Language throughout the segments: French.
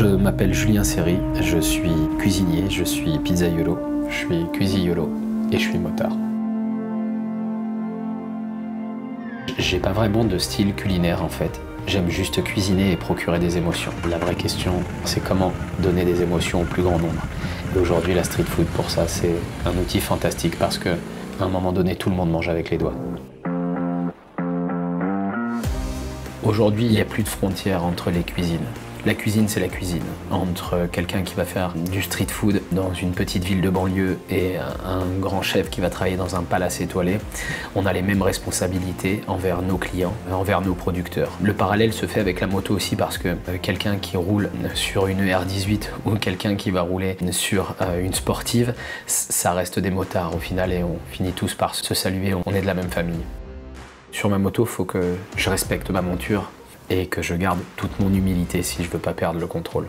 Je m'appelle Julien Serry, je suis cuisinier, je suis pizzaiolo, je suis cuisiniolo et je suis motard. J'ai pas vraiment de style culinaire en fait. J'aime juste cuisiner et procurer des émotions. La vraie question, c'est comment donner des émotions au plus grand nombre. Et aujourd'hui, la street food, pour ça, c'est un outil fantastique parce qu'à un moment donné, tout le monde mange avec les doigts. Aujourd'hui, il n'y a plus de frontières entre les cuisines. La cuisine, c'est la cuisine. Entre quelqu'un qui va faire du street food dans une petite ville de banlieue et un grand chef qui va travailler dans un palace étoilé, on a les mêmes responsabilités envers nos clients, envers nos producteurs. Le parallèle se fait avec la moto aussi parce que quelqu'un qui roule sur une R18 ou quelqu'un qui va rouler sur une sportive, ça reste des motards au final et on finit tous par se saluer, on est de la même famille. Sur ma moto, il faut que je respecte ma monture et que je garde toute mon humilité si je veux pas perdre le contrôle.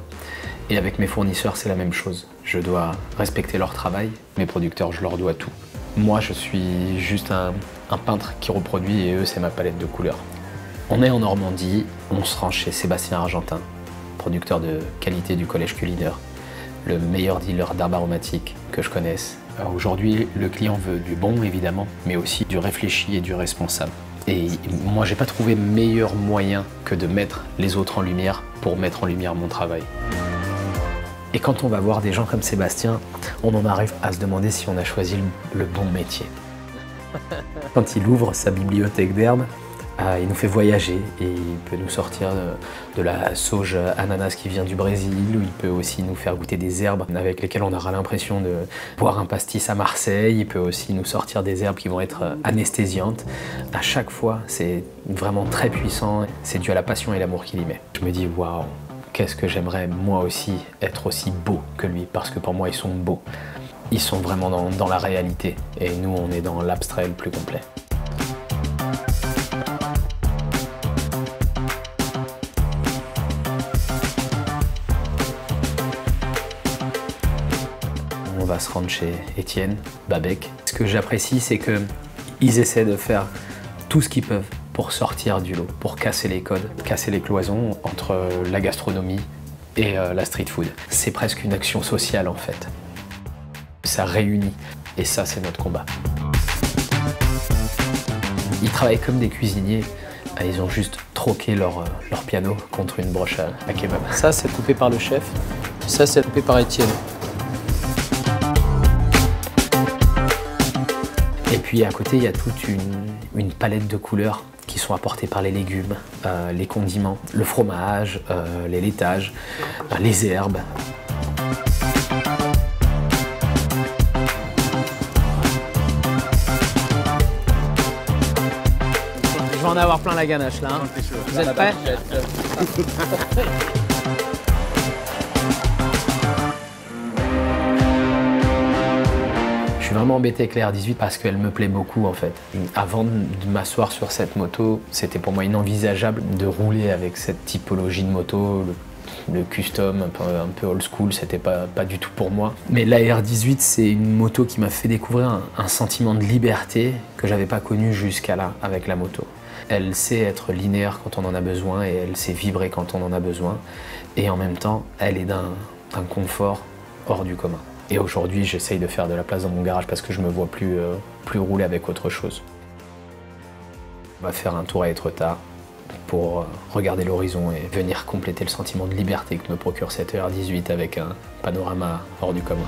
Et avec mes fournisseurs, c'est la même chose. Je dois respecter leur travail, mes producteurs, je leur dois tout. Moi, je suis juste un peintre qui reproduit et eux, c'est ma palette de couleurs. On est en Normandie, on se rend chez Sébastien Argentin, producteur de qualité du Collège Culinaire, le meilleur dealer d'herbes aromatiques que je connaisse. Aujourd'hui, le client veut du bon, évidemment, mais aussi du réfléchi et du responsable. Et moi, j'ai pas trouvé meilleur moyen que de mettre les autres en lumière pour mettre en lumière mon travail. Et quand on va voir des gens comme Sébastien, on en arrive à se demander si on a choisi le bon métier. Quand il ouvre sa bibliothèque d'herbes, il nous fait voyager et il peut nous sortir de la sauge ananas qui vient du Brésil, ou il peut aussi nous faire goûter des herbes avec lesquelles on aura l'impression de boire un pastis à Marseille. Il peut aussi nous sortir des herbes qui vont être anesthésiantes. À chaque fois, c'est vraiment très puissant. C'est dû à la passion et l'amour qu'il y met. Je me dis, waouh, qu'est-ce que j'aimerais moi aussi être aussi beau que lui, parce que pour moi, ils sont beaux. Ils sont vraiment dans la réalité et nous, on est dans l'abstrait le plus complet. On va se rendre chez Étienne, Babek. Ce que j'apprécie, c'est qu'ils essaient de faire tout ce qu'ils peuvent pour sortir du lot, pour casser les codes, casser les cloisons entre la gastronomie et la street food. C'est presque une action sociale en fait. Ça réunit et ça, c'est notre combat. Ils travaillent comme des cuisiniers. Ils ont juste troqué leur piano contre une broche à kebab. Ça, c'est coupé par le chef. Ça, c'est coupé par Étienne. Et puis à côté, il y a toute une palette de couleurs qui sont apportées par les légumes, les condiments, le fromage, les laitages, les herbes. Je vais en avoir plein la ganache là. Hein. Vous êtes prêts? Je suis vraiment embêté avec la R18 parce qu'elle me plaît beaucoup en fait. Avant de m'asseoir sur cette moto, c'était pour moi inenvisageable de rouler avec cette typologie de moto, le custom, un peu old school, c'était pas du tout pour moi. Mais la R18, c'est une moto qui m'a fait découvrir un sentiment de liberté que j'avais pas connu jusqu'à là avec la moto. Elle sait être linéaire quand on en a besoin et elle sait vibrer quand on en a besoin. Et en même temps, elle est d'un confort hors du commun. Et aujourd'hui, j'essaye de faire de la place dans mon garage parce que je me vois plus rouler avec autre chose. On va faire un tour à Étretat pour regarder l'horizon et venir compléter le sentiment de liberté que me procure cette R18 avec un panorama hors du commun.